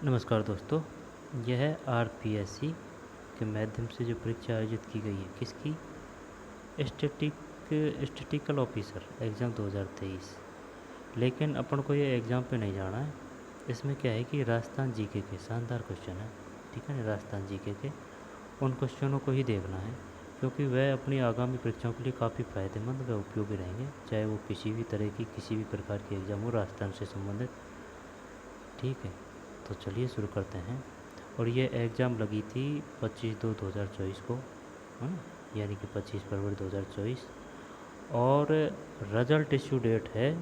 नमस्कार दोस्तों। यह है आरपीएससी के माध्यम से जो परीक्षा आयोजित की गई है किसकी, स्टैटिस्टिकल ऑफिसर एग्ज़ाम 2023। लेकिन अपन को ये एग्ज़ाम पे नहीं जाना है। इसमें क्या है कि राजस्थान जीके के शानदार क्वेश्चन है, ठीक है ना। राजस्थान जीके के उन क्वेश्चनों को ही देखना है, क्योंकि वह अपनी आगामी परीक्षाओं के लिए काफ़ी फ़ायदेमंद व उपयोगी रहेंगे, चाहे वो किसी भी तरह की किसी भी प्रकार की एग्ज़ाम हो राजस्थान से संबंधित। ठीक है, तो चलिए शुरू करते हैं। और ये एग्ज़ाम लगी थी 25/2/2024 को, है ना, यानी कि 25 फरवरी 2024। और रजल्ट इशू डेट है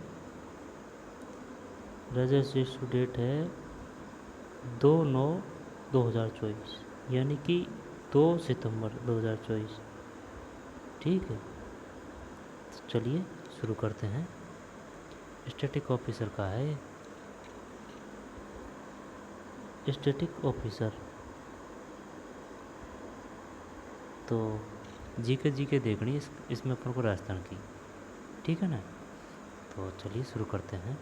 2/9/2024, यानी कि 2 सितंबर 2024। ठीक है, तो चलिए शुरू करते हैं। स्टैटिक ऑफिसर का है ये, स्टैटिक ऑफिसर। तो जीके देखनी है इसमें अपन को राजस्थान की, ठीक है ना। तो चलिए शुरू करते हैं।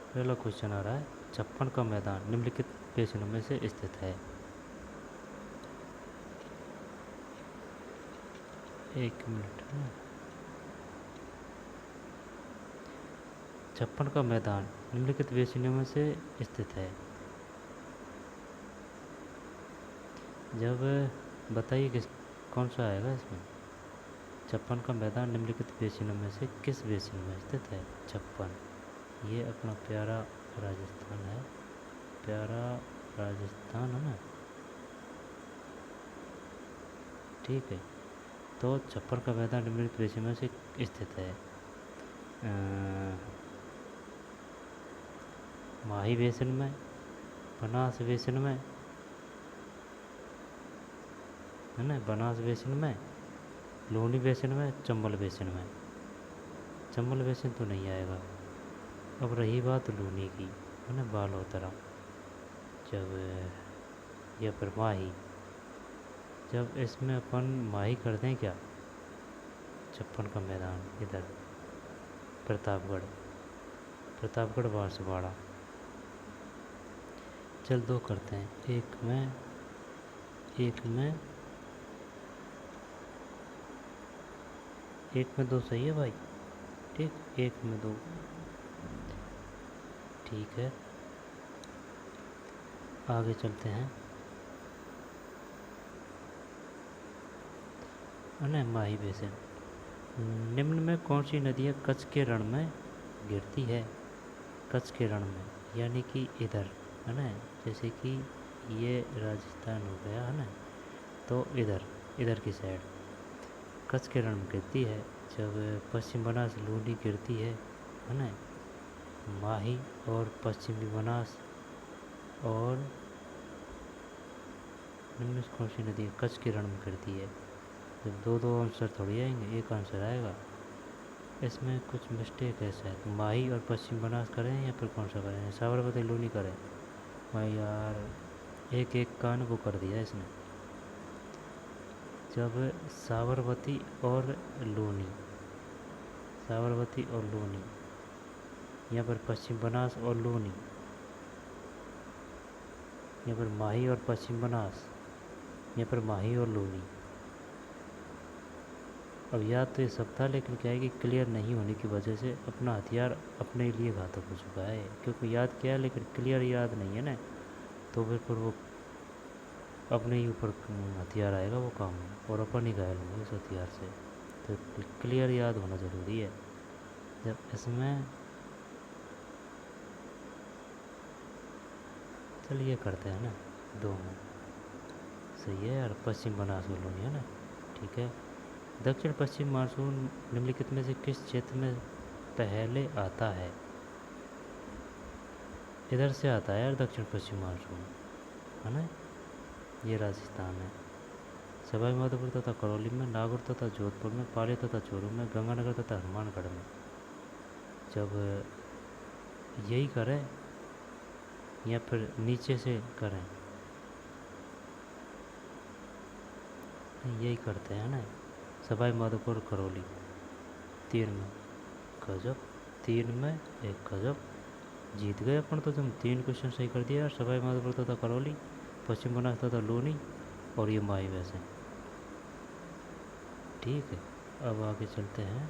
पहला क्वेश्चन आ रहा है, छप्पन का मैदान निम्नलिखित पेशों में से स्थित है। एक मिनट है। छप्पन का मैदान निम्नलिखित बेसिनों में से स्थित है। जब बताइए किस कौन सा आएगा इसमें। छप्पन का मैदान निम्नलिखित बेसिनों में से किस बेसिन में स्थित है। छप्पन, ये अपना प्यारा राजस्थान है, प्यारा राजस्थान है ना। ठीक है, तो छप्पन का मैदान निम्नलिखित बेसिन में से स्थित है। माही बेसिन में, बनास बेसिन में, है ना, बनास बेसिन में, लूनी बेसिन में, चंबल बेसिन में। चंबल बेसिन तो नहीं आएगा। अब रही बात लूनी की, है ना, बालोतरा। जब या फिर माही, जब इसमें अपन माही कर दें क्या, छप्पन का मैदान इधर प्रतापगढ़ बांसवाड़ा। चल दो करते हैं, एक में दो सही है भाई। ठीक, एक में दो, ठीक है। आगे चलते हैं, है ना। माही बेसिन, निम्न में कौन सी नदियाँ कच्छ के रण में गिरती है। कच्छ के रण में यानी कि इधर, है ना, जैसे कि ये राजस्थान हो गया, है ना, तो इधर इधर की साइड कच्छ के रण में गिरती है। जब पश्चिम बनास लूनी गिरती है ना। माही और पश्चिमी बनास और निम्न से कौन सी नदी कच्छ के रण में गिरती है। जब दो दो आंसर थोड़ी आएंगे, एक आंसर आएगा। इसमें कुछ मिस्टेक है शायद, माही और पश्चिम बनास करें या फिर कौन सा करें, साबरमती लूनी करें। भाई यार, एक एक कान वो कर दिया इसने। जब साबरमती और लूनी, साबरमती और लूनी, यहाँ पर पश्चिम बनास और लूनी, यहाँ पर माही और पश्चिम बनास, यहाँ पर माही और लूनी। अब याद तो ये सब था, लेकिन क्या है कि क्लियर नहीं होने की वजह से अपना हथियार अपने लिए घातक हो चुका है। क्योंकि याद क्या है लेकिन क्लियर याद नहीं है ना, तो फिर वो अपने ही ऊपर हथियार आएगा वो काम, और अपन ही घायल होंगे उस हथियार से। तो क्लियर याद होना ज़रूरी है। जब इसमें चलिए करते हैं ना, दो में सही है यार, पश्चिम बनास कॉलोनी है ना। ठीक है, दक्षिण पश्चिम मानसून निम्नलिखित में से किस क्षेत्र में पहले आता है। इधर से आता है यार दक्षिण पश्चिम मानसून, है ना। ये राजस्थान है। सवाई माधोपुर तथा करौली में, नागौर तथा जोधपुर में, पाली तथा चूरू में, गंगानगर तथा हनुमानगढ़ में। जब यही करें या फिर नीचे से करें, यही करते हैं ना, सवाई माधोपुर करौली, 3 में। गजब, 3 में 1, गजब, जीत गए अपन तो। तुम 3 क्वेश्चन सही कर दिया यार। सवाई माधोपुर तो था करौली, पश्चिम बनारस था लूनी, और ये माई वैसे। ठीक है, अब आगे चलते हैं।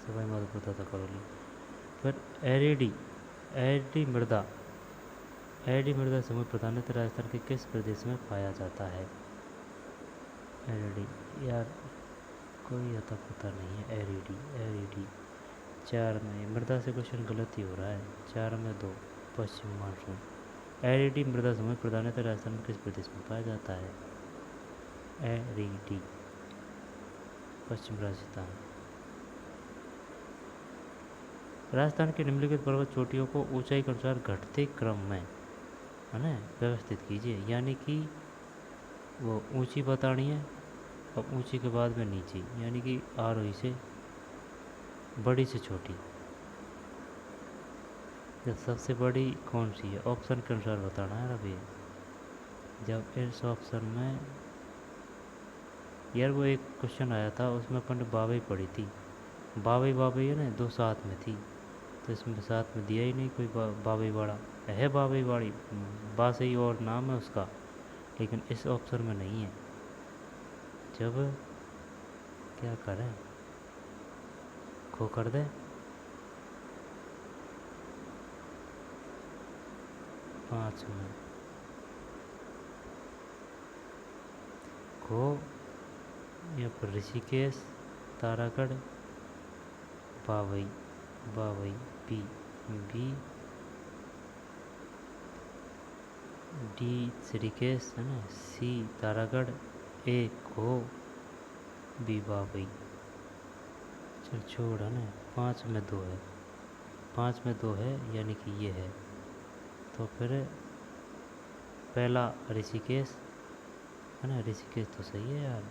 सवाई माधोपुर था करौली। फिर एडी मृदा, एडी मृदा समूह प्रधानतः राजस्थान के किस प्रदेश में पाया जाता है? एडी, यार कोई अता पता नहीं है। एडी 4 में, मृदा से क्वेश्चन गलत ही हो रहा है। 4 में 2, पश्चिम मानसून। एडी मृदा समूह प्रधानतः राजस्थान में किस प्रदेश में पाया जाता है? एडी, पश्चिम राजस्थान। राजस्थान के निम्नलिखित पर्वत चोटियों को ऊंचाई के अनुसार घटते क्रम में, है ना, व्यवस्थित कीजिए। यानी कि वो ऊंची बतानी है, और ऊंची के बाद में नीची, यानी कि आरोही से बड़ी से छोटी। जब सबसे बड़ी कौन सी है, ऑप्शन के अनुसार बताना है अभी। जब इस ऑप्शन में, यार वो एक क्वेश्चन आया था, उसमें अपन ने बाबई पढ़ी थी। बाबई है ना, 2 साथ में थी, तो इसमें साथ में दिया ही नहीं कोई बाबई वाड़ा है। बाबई वाड़ी बासई और नाम है उसका, लेकिन इस ऑप्शन में नहीं है। जब क्या करें, खो कर दे। 5 में खो, या फिर ऋषिकेश, तारागढ़, बाबई, बी, डी ऋषिकेश, है ना, सी तारागढ़, ए खो, बी बाबई। चल छोड़, है ना। 5 में 2 है, 5 में 2 है, यानी कि ये है। तो फिर पहला ऋषिकेश, है ना, ऋषिकेश तो सही है यार।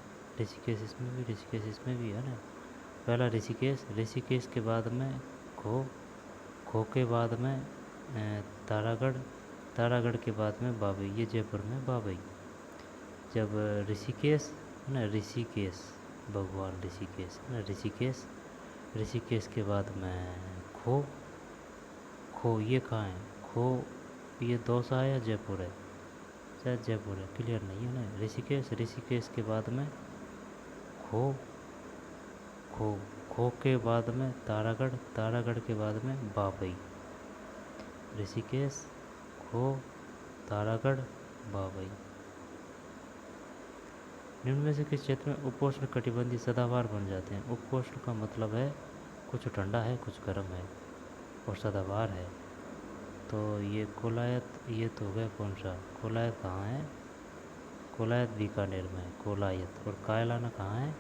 ऋषिकेश इसमें भी, ऋषिकेश इसमें भी, है ना। पहला ऋषिकेश, ऋषिकेश के बाद में खो के बाद में तारागढ़, तारागढ़ के बाद में बाबई, ये जयपुर में बाबई। जब ऋषिकेश, है ना, ऋषिकेश, भगवान ऋषिकेश, है ना, ऋषिकेश के बाद में खो, ये कहाँ है खो, ये दौसा है या जयपुर है? शायद जयपुर है, क्लियर नहीं है ना। ऋषिकेश के बाद में खो के बाद में तारागढ़, तारागढ़ के बाद में बाबई। ऋषिकेश, खो, तारागढ़, बाबई। निम्न में से किस क्षेत्र में उपोष्ण कटिबंधीय सदाबहार बन जाते हैं? उपोष्ण का मतलब है कुछ ठंडा है, कुछ गर्म है, और सदाबहार है। तो ये कोलायत, ये तो हो गया कौन सा? कोलायत कहाँ है? कोलायत बीकानेर में है कोलायत। और कायलाना कहाँ है?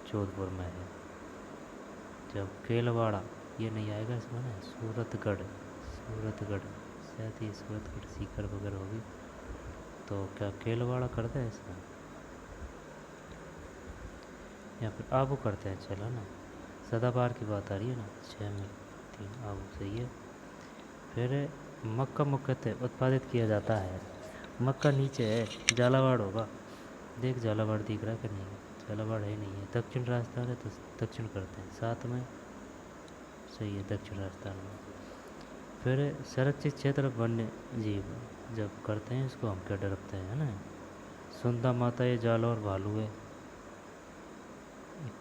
जोधपुर में है। जब केलवाड़ा, ये नहीं आएगा इसमें ना। सूरतगढ़, शायद ये सूरतगढ़ सीकर वगैरह होगी। तो क्या केलवाड़ा करते हैं इसमें, या फिर आबू करते हैं? चलो ना, सदाबहार की बात आ रही है ना। 6 में 3, आबू सही है। फिर मक्का मुख्यतः उत्पादित किया जाता है। मक्का नीचे है, झालावाड़ होगा। देख झालावाड़ दिख रहा है कि नहीं? झालावाड़ है नहीं है। दक्षिण राजस्थान है तो दक्षिण करते हैं। 7 में सही है, दक्षिण राजस्थान में। फिर संरक्षित क्षेत्र वन्य जीव, जब करते हैं इसको हम क्या डरते हैं, ना। सुंदा माता, ये जालौर भालू है।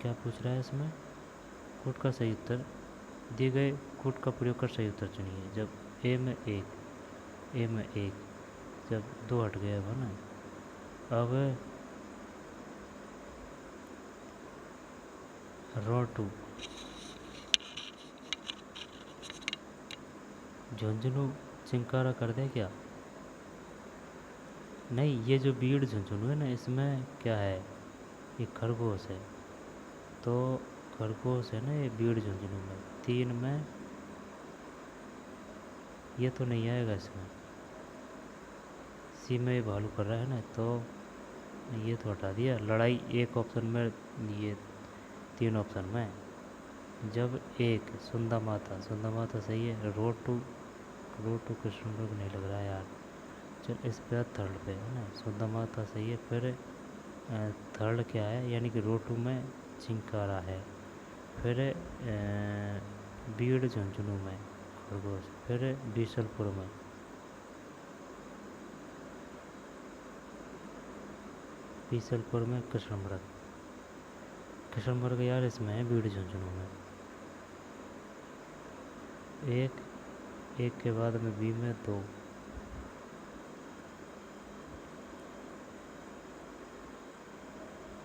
क्या पूछ रहा है इसमें? कूट का सही उत्तर दिए गए, कूट का प्रयोग कर सही उत्तर चुनिए। जब ए में 1, जब 2 हट गया है ना। अब रोटू, झुंझुनू चिंकारा कर दे क्या? नहीं, ये जो बीड़ झुंझुनू है ना, इसमें क्या है, ये खरगोश है। तो खरगोश है ना ये बीड़ झुंझुनू में। 3 में ये तो नहीं आएगा इसमें। सी में ये भालू कर रहा है ना, तो ये तो हटा दिया। लड़ाई एक ऑप्शन में, ये 3 ऑप्शन में। जब 1 सुंदा माता सही है। रोटू कृष्ण नहीं लग रहा है यार। चल इस पे 3rd पे, है ना। सुंदा माता सही है। फिर थर्ड क्या है, यानी कि रोटू में चिंकारा है। फिर बीड़ झुंझुनू में खरगोश। फिर बीसलपुर में, बीसलपुर में कृष्णमृग। कृष्णमृग यार इसमें है बीड़ झुंझुनू में। एक के बाद में बी में 2।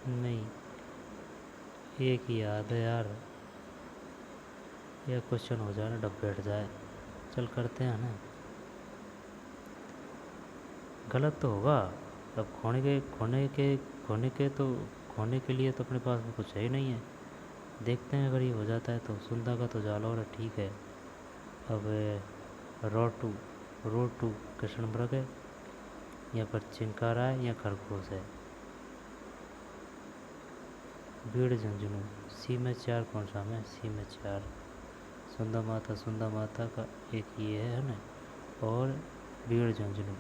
नहीं, एक ही याद है यार, यह क्वेश्चन हो जाए ना डब बैठ जाए। चल करते हैं ना, गलत तो होगा। अब खोने के लिए तो अपने पास में कुछ है ही नहीं है। देखते हैं, अगर ये हो जाता है तो सुंदा का तो जालौर है, ठीक है। अब रोटू, रोटू कृष्णमृग है, या पर चिंकारा है, या खरगोश है। बीड़ झुंझुनू, सी में 4 कौन सा में, सी में 4। सुंदा माता का एक ये है ना, और बीड़ झुंझुनू।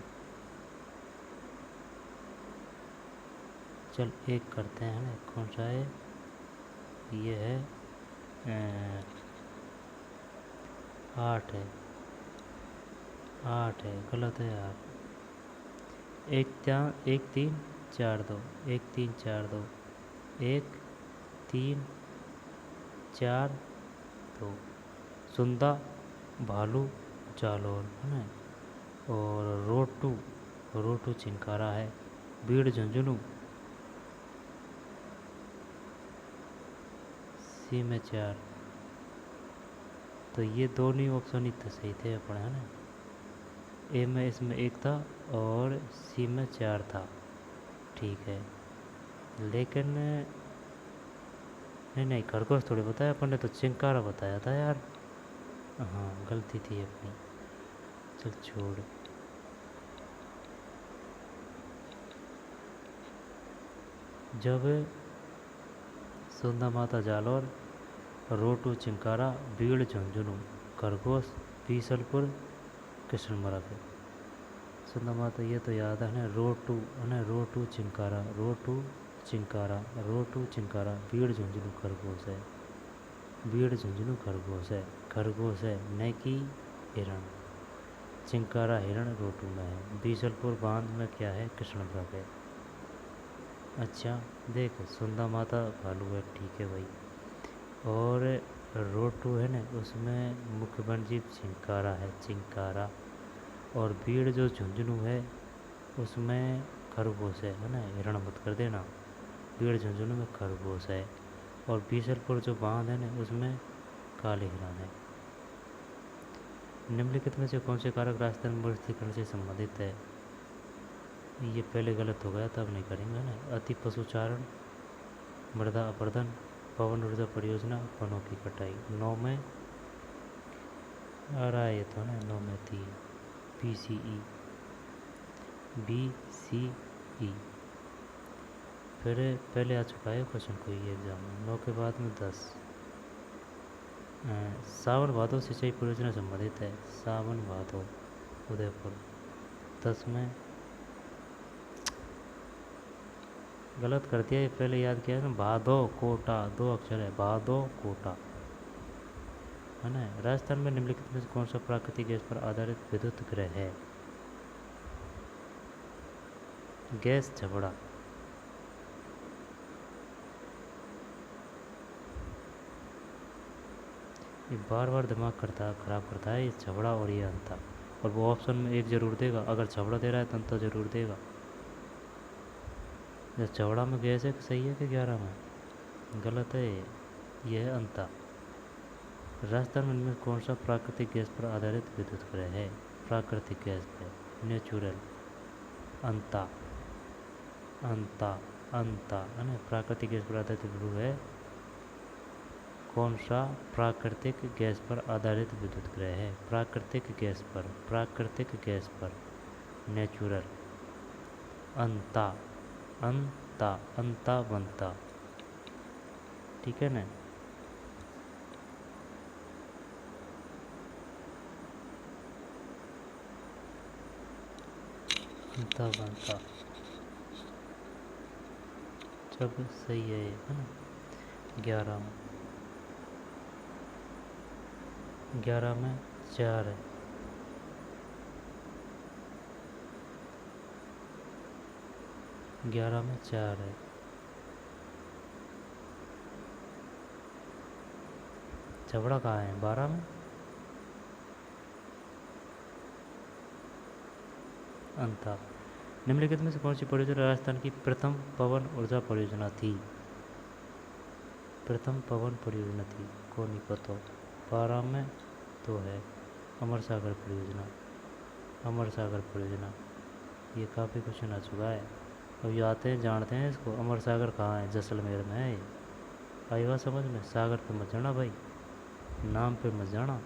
चल एक करते हैं ना, कौन सा है, ये है 8 है, 8 है, गलत है यार। 1 3 4 2, 1 3 4 2, 1 3 4 2। सुंदा, भालू, जालौर है ना, और रोटू चिंकारा है। बीड़ झुंझुनू, सी में 4। तो ये दोनों ही ऑप्शन ही तो सही थे अपने, है ना। ए में इसमें 1 था और सी में 4 था, ठीक है। लेकिन नहीं, खरगोश थोड़ी बताया अपन ने, तो चिंकारा बताया था यार। हाँ, गलती थी अपनी, चल छोड़। जब सुंदा माता जालौर, रोटू चिंकारा, बीड़ झुंझुनू, खरगोश, बीसलपुर, कृष्णमृग। सुंदा माता ये तो याद है ना, रोटू है ना, रोटू चिंकारा, रोटू चिंकारा, रोटू चिंकारा, बीड़ झुंझुनू खरगोश है। बीड़ झुंझुनू खरगोश है, न कि हिरण। चिंकारा हिरण रोटू में है। बीसलपुर बांध में क्या है, कृष्णमृग है। अच्छा देख, सुंदा माता भालू है, ठीक है भाई। और रोटू है ना, उसमें मुख्य वन्यजीव चिंकारा है, चिंकारा। और बीड़ जो झुंझुनू है उसमें खरगोश है ना, हिरण मत कर देना। बीड़ झुंझुनू में खरगोश है। और बीसलपुर जो बांध है ना, उसमें काले हिरण है। निम्नलिखित में से कौन से कारक राजस्थान मरुस्थलीकरण से संबंधित है। ये पहले गलत हो गया था, अब नहीं करेंगे ना। अति पशुचारण, मृदा अपर्दन, पवन ऊर्जा परियोजना, वनों की कटाई। 9 में आ रहा है ये तो ना, 9 में थी BCE, BCE। फिर पहले आ चुका है क्वेश्चन कोई एग्जाम में। 9 के बाद में 10। सावन भादो सिंचाई परियोजना संबंधित है, सावन भादो उदयपुर। 10 में गलत कर दिया, ये पहले याद किया ना, भादो कोटा, 2 अक्षर है, भादो कोटा है ना। राजस्थान में निम्नलिखित में से कौन सा प्राकृतिक गैस पर आधारित विद्युत गृह है। गैस छबड़ा। ये बार बार दिमाग खराब करता है ये छबड़ा और ये अंता। और वो ऑप्शन में एक ज़रूर देगा, अगर छबड़ा दे रहा है तो अंता ज़रूर देगा। जब छबड़ा में गैस है सही है कि 11 में गलत है, ये है अंता। राजस्थान में कौन सा प्राकृतिक गैस पर आधारित विद्युत गृह है। प्राकृतिक गैस पे, नेचुरल। अंता, अंता, अंता है ना, प्राकृतिक गैस पर आधारित विद्युत है। कौन सा प्राकृतिक गैस पर आधारित विद्युत गृह है। प्राकृतिक गैस पर नेचुरल। अंता, अंता, अंता बनता, ठीक है ना। अंता बनता। जब सही है ये, है ना। 11 में 4 है। 11 में 4 है। चबड़ा कहाँ है? 12 में। अंता। निम्नलिखित में से कौन सी परियोजना राजस्थान की प्रथम पवन ऊर्जा परियोजना थी? प्रथम पवन परियोजना थी, को नहीं पता। 12 में तो है अमर सागर परियोजना। अमर सागर परियोजना, ये काफ़ी क्वेश्चन आ चुका है। अब ये आते हैं, जानते हैं इसको। अमर सागर कहाँ है? जैसलमेर में है ये। आई बात समझ में? सागर पे मत जाना भाई, नाम पे मत जाना।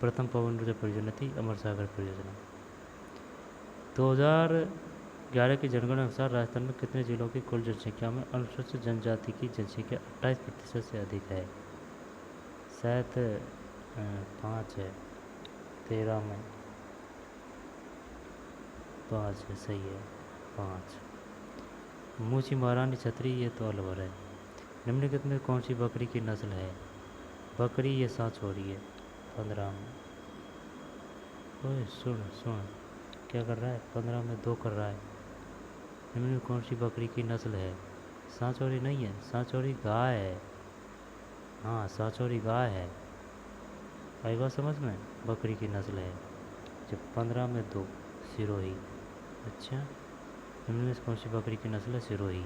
प्रथम पवन ऊर्जा परियोजना थी अमर सागर परियोजना। 2011 की जनगणना अनुसार राजस्थान में कितने जिलों की कुल जनसंख्या में अनुसूचित जनजाति की जनसंख्या 28% से अधिक है? शायद 5 है। 13 में 5 है, सही है 5। मूछी महारानी छतरी, ये तो अलवर है। निम्नलिखित में कौन सी बकरी की नस्ल है? बकरी ये सांच हो रही है। 15 में। ओए सुन सुन, क्या कर रहा है? 15 में 2 कर रहा है। निम्न में कौन सी बकरी की नस्ल है? सांचौरी नहीं है, सांचौरी गाय है। हाँ, सांचौरी गाय है। आई बात समझ में? बकरी की नस्ल है। जब 15 में 2 सिरोही। अच्छा, निम्न में कौन सी बकरी की नस्ल है? सिरोही।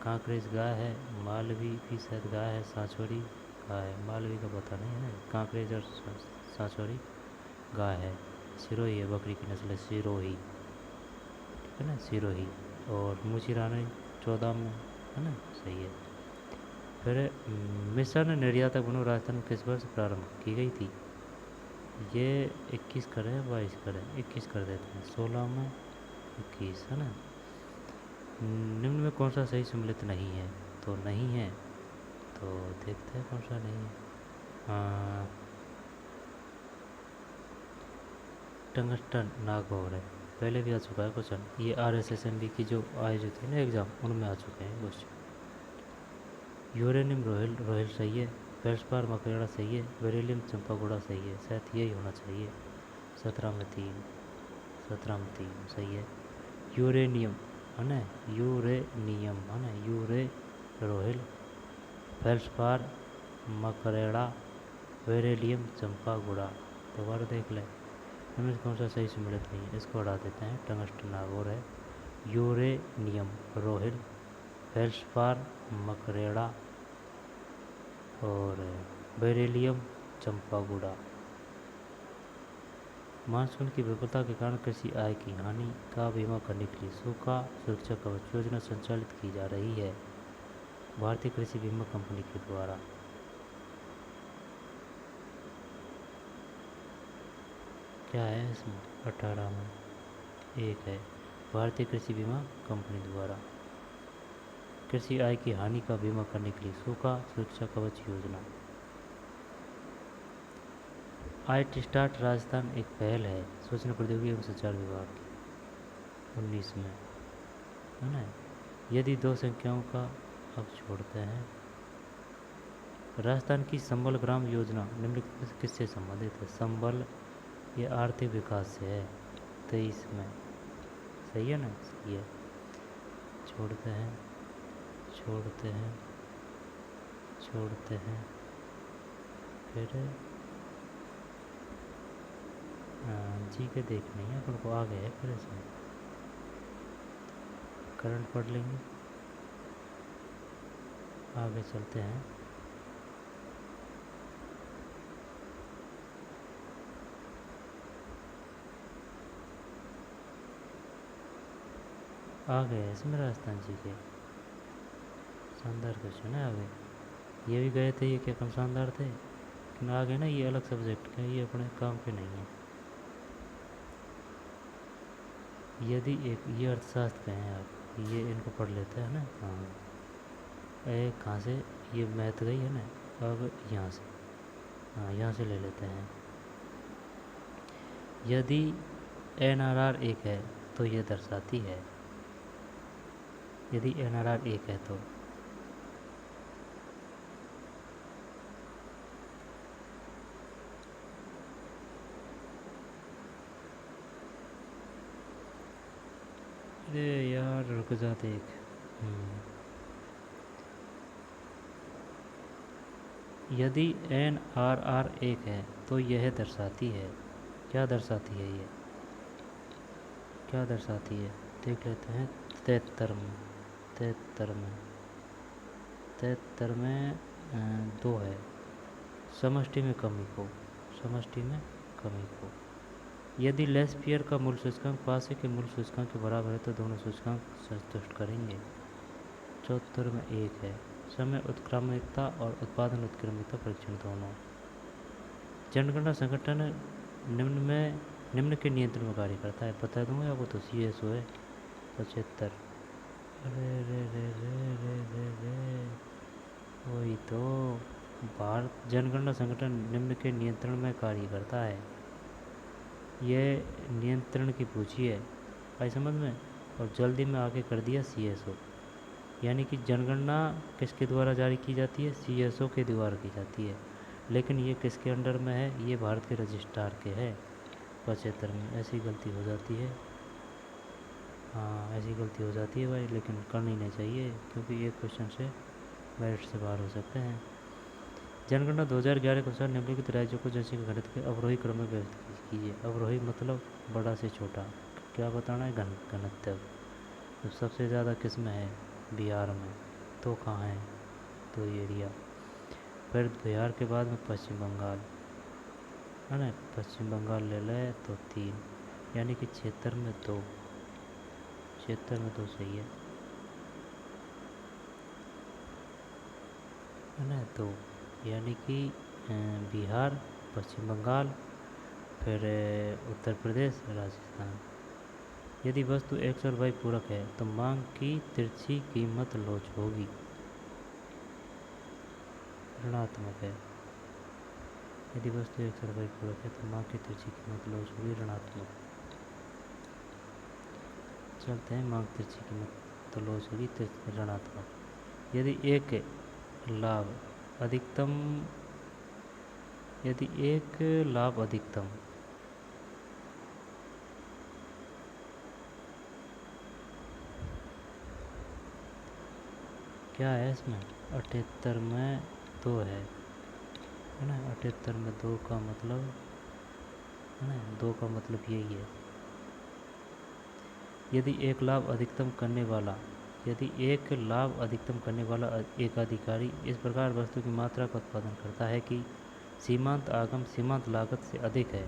कांकरेज गाय है, मालवी भी शायद गाय है, सांचौरी गाय है। मालवी का पता नहीं है। कांकरेज और सांचौरी गाय है। सिरोही है बकरी की नस्ल है, सिरोही, ठीक है ना, सिरोही। और मूछी रानी 14 में, है ना, सही है। फिर मिशन निर्यातक बनो राजस्थान में किस वर्ष प्रारंभ की गई थी? ये 21 करें 22 करें? 21 कर देते हैं। 16 में 21, है ना। निम्न में कौन सा सही सम्मिलित नहीं है? तो नहीं है, तो देखते हैं कौन सा नहीं है। टंगस्टन नागौर है, पहले भी आ चुका है क्वेश्चन। ये RSSMB की जो आयोजित है ना एग्ज़ाम, उनमें आ चुके हैं क्वेश्चन। यूरेनियम रोहिल रोहिल सही है। फेल्सपार मकरेड़ा सही है। बेरिलियम चंपागुड़ा सही है। शायद यही होना चाहिए। 17 में 3, 17 में 3 सही है। यूरेनियम, है ना, यूरेनियम, है ना, यूरे रोहिल, फेल्सपार मकरेड़ा, बेरिलियम चंपागुड़ा। दोबारा देख लें, इनमें कौन सा सही सम्मिलित नहीं है? इसको हटा देते हैं। टंगस्टन नागौर है। यूरेनियम रोहिल, फेल्सपार मकरेड़ा और बेरिलियम चंपागुड़ा। मानसून की विफलता के कारण कृषि आय की हानि का बीमा करने के लिए सूखा सुरक्षा कवच योजना संचालित की जा रही है भारतीय कृषि बीमा कंपनी के द्वारा। क्या है इसमें? 18 में 1 है। भारतीय कृषि बीमा कंपनी द्वारा कृषि आय की हानि का बीमा करने के लिए सूखा सुरक्षा कवच योजना। IT स्टार्ट राजस्थान एक पहल है सूचना प्रौद्योगिकी एवं संचार विभाग की। 19 में, है ना। यदि 2 संख्याओं का, अब छोड़ते हैं। राजस्थान की संबल ग्राम योजना निम्नलिखित में किससे संबंधित है? संबल ये आर्थिक विकास से है। 23 में, सही है ना, सही है। छोड़ते हैं, छोड़ते हैं, छोड़ते हैं। फिर जी के देखनी है अपन को, आगे है। फिर इसमें करंट पढ़ लेंगे, आगे चलते हैं। आगे है इसमें राजस्थान जी के शानदार क्वेश्चन है। आगे ये भी गए थे, ये क्या कम शानदार थे, लेकिन आगे ना ये अलग सब्जेक्ट के, ये अपने काम के नहीं है। यदि एक ये अर्थशास्त्र के हैं आप, ये इनको पढ़ लेते हैं ना। हाँ, एक कहाँ से ये मैथ गई है ना, अब यहाँ से, हाँ यहाँ से ले लेते हैं। यदि NRR 1 है तो ये दर्शाती है, यदि NRR 1 है तो। अरे यार रुक जा देख। यदि NRR 1 है तो यह दर्शाती है, क्या दर्शाती है ये, क्या दर्शाती है देख लेते हैं। 73 में, 73 में, 73 में 2 है, समष्टि में कमी को, समष्टि में कमी को। यदि लेस्पियर का मूल सूचकांक पासे के मूल सूचकांक के बराबर है तो दोनों सूचकांक संतुष्ट करेंगे। 74 में 1 है, समय उत्क्रामकता और उत्पादन उत्क्रमिकता परीक्षण दोनों। जनगणना संगठन निम्न के नियंत्रण में कार्य करता है, बता दूंगा आपको तो CSO है 75। अरे रे रे रे रे रे रे वही तो, भारत जनगणना संगठन निम्न के नियंत्रण में कार्य करता है, ये नियंत्रण की पूछी है, आई समझ में। और जल्दी में आगे कर दिया CSO, यानी कि जनगणना किसके द्वारा जारी की जाती है, CSO के द्वारा की जाती है, लेकिन ये किसके अंडर में है, ये भारत के रजिस्ट्रार के है। 75 में ऐसी गलती हो जाती है, हाँ ऐसी गलती हो जाती है भाई, लेकिन करनी नहीं चाहिए क्योंकि एक क्वेश्चन से मेरिट से बाहर हो सकते हैं। जनगणना 2011 के अनुसार निम्नलिखित राज्यों को जनसंख्या घनत्व के अवरोही क्रम में व्यवस्थित कीजिए। अवरोही मतलब बड़ा से छोटा, क्या बताना है, घनत्व। तो सबसे ज़्यादा किस में है, बिहार में, तो कहाँ है, तो एरिया। फिर बिहार के बाद में पश्चिम बंगाल है ना, पश्चिम बंगाल ले लें तो 3, यानी कि क्षेत्र में 2, क्षेत्र में 2 सही है ना, 2, यानी कि बिहार, पश्चिम बंगाल, फिर उत्तर प्रदेश, राजस्थान। यदि वस्तु X और Y पूरक है तो मांग की तिरछी कीमत लोच होगी, ऋणात्मक है। यदि वस्तु X और Y पूरक है तो मांग की तिरछी कीमत लोच होगी, ऋणात्मक। चलते हैं, मांग तिरछी कीमत तो लोच होगी, ऋणात्मक। यदि एक लाभ अधिकतम, यदि एक लाभ अधिकतम क्या है इसमें, 78 में 2 है ना, 78 में 2 का मतलब है ना, 2 का मतलब यही है। यदि एक लाभ अधिकतम करने वाला, यदि एक लाभ अधिकतम करने वाला एकाधिकारी इस प्रकार वस्तु की मात्रा का उत्पादन करता है कि सीमांत आगम सीमांत लागत से अधिक है,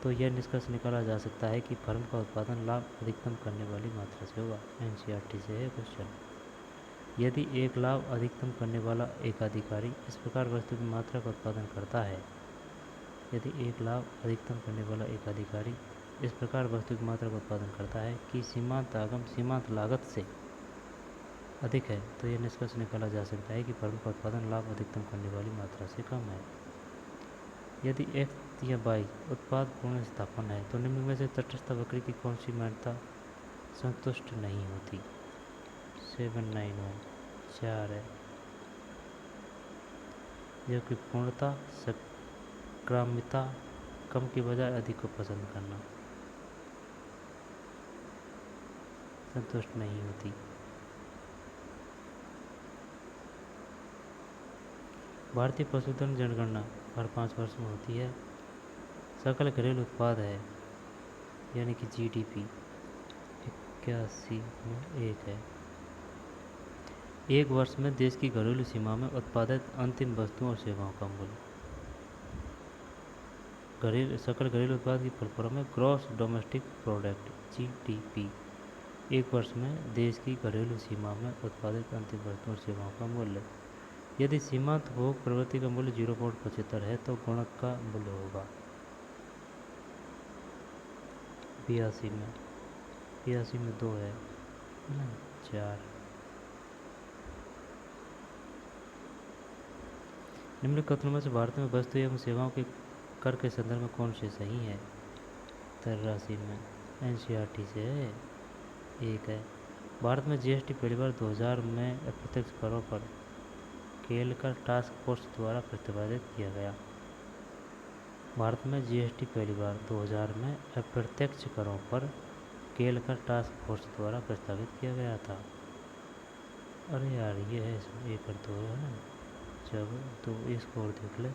तो यह निष्कर्ष निकाला जा सकता है कि फर्म का उत्पादन लाभ अधिकतम करने वाली मात्रा से होगा। NCERT से है क्वेश्चन। यदि एक लाभ अधिकतम करने वाला एकाधिकारी इस प्रकार वस्तु की मात्रा का उत्पादन करता है, यदि एक लाभ अधिकतम करने वाला एकाधिकारी इस प्रकार वस्तु की मात्रा का उत्पादन करता है कि सीमांत आगम सीमांत लागत से अधिक है, तो यह निष्कर्ष निकाला जा सकता है कि फर्म का उत्पादन लाभ अधिकतम करने वाली मात्रा से कम है। यदि X या Y उत्पाद पूर्ण स्थापन है तो निम्न में से तटस्थ वक्र की कौन सी मान्यता संतुष्ट नहीं होती। 791 4 है, जो कि पूर्णता सक्राम्यता कम की बजाय अधिक को पसंद करना संतुष्ट नहीं होती। भारतीय पशुधन जनगणना हर 5 वर्ष में होती है। सकल घरेलू उत्पाद है, यानी कि GDP 81 में 1 है। एक वर्ष में देश की घरेलू सीमा में उत्पादित अंतिम वस्तुओं और सेवाओं का मूल्य। सकल घरेलू उत्पाद की फुल फॉर्म है ग्रॉस डोमेस्टिक प्रोडक्ट, GDP। एक वर्ष में देश की घरेलू सीमा में उत्पादित अंतिम वस्तुओं और सेवाओं का मूल्य। यदि सीमांत भोग प्रवृत्ति का मूल्य 0.75 है तो गुणक का मूल्य होगा 82 में 2 है ना, 4। निम्न कथनों में से भारत में वस्तु एवं सेवाओं के कर के संदर्भ में कौन से सही है। 83 में NCERT से है, 1 है। भारत में जीएसटी पहली बार 2000 में अप्रत्यक्ष करों पर केलकर टास्क फोर्स द्वारा प्रतिपादित किया गया। भारत में जीएसटी पहली बार 2000 में अप्रत्यक्ष करों पर केलकर टास्क फोर्स द्वारा प्रस्तावित किया गया था। अरे यार ये है इसमें एक और दो है ना, जब तो इसको और देख ले।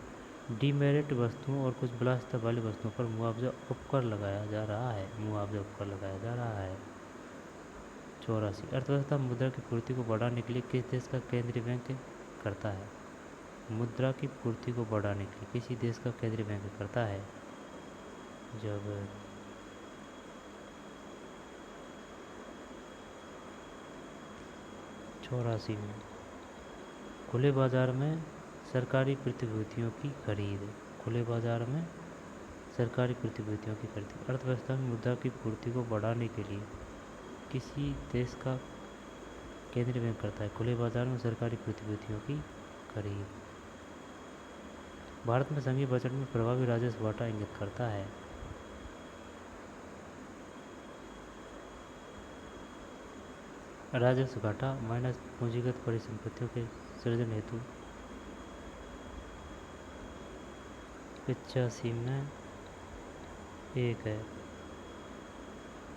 डीमेरिट वस्तुओं और कुछ विलासिता वाली वस्तुओं पर मुआवजा उपकर लगाया जा रहा है। 84 अर्थव्यवस्था मुद्रा की पूर्ति को बढ़ाने के लिए किस देश का केंद्रीय बैंक करता है? मुद्रा की पूर्ति को बढ़ाने के लिए किसी देश का केंद्रीय बैंक करता है। जब 84 में खुले बाजार में सरकारी प्रतिभूतियों की खरीद। खुले बाजार में सरकारी प्रतिभूतियों की खरीद अर्थव्यवस्था में मुद्रा की पूर्ति को बढ़ाने के लिए किसी देश का केंद्रीय बैंक करता है। खुले बाजार में सरकारी प्रतिभूतियों की खरीद। भारत में संघीय बजट में प्रभावी राजस्व घाटा इंगित करता है। राजस्व घाटा माइनस पूंजीगत परिसंपत्तियों के सृजन हेतु 85 में एक है।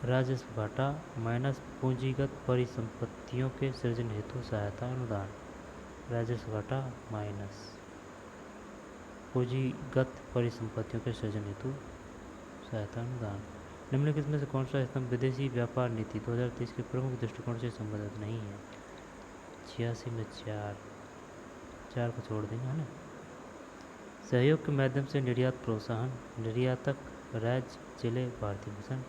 राजस्व घाटा माइनस पूंजीगत परिसंपत्तियों के सृजन हेतु सहायता अनुदान। राजस्व घाटा माइनस पूंजीगत परिसंपत्तियों के सृजन हेतु सहायता अनुदान। निम्नलिखित में से कौन सा स्तंभ विदेशी व्यापार नीति 2030 के प्रमुख दृष्टिकोण से संबंधित नहीं है? 86 में 4 को छोड़ देंगे है ना। सहयोग के माध्यम से निर्यात प्रोत्साहन, निर्यातक राज्य जिले भारतीय मिशन।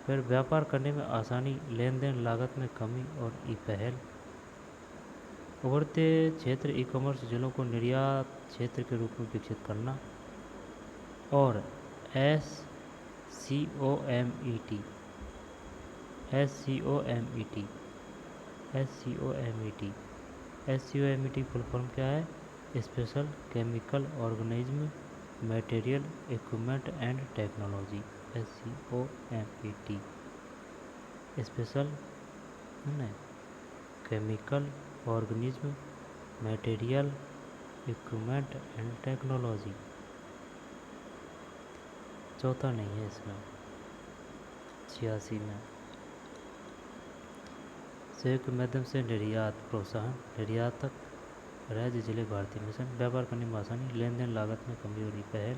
फिर व्यापार करने में आसानी, लेन देन लागत में कमी और ई पहल। उभरते क्षेत्र ई कॉमर्स जिलों को निर्यात क्षेत्र के रूप में विकसित करना। और SCOMET फुल फॉर्म क्या है? Special chemical organism material equipment and technology. SCOMET special है ना, chemical organism material equipment and technology. चौथा नहीं है इसमें। 86 में सहयोग के माध्यम से निर्यात प्रोत्साहन, निर्यातक राज्य जिले भारतीय मिशन। व्यापार करने में आसानी, लेन देन लागत में कमी और पहल।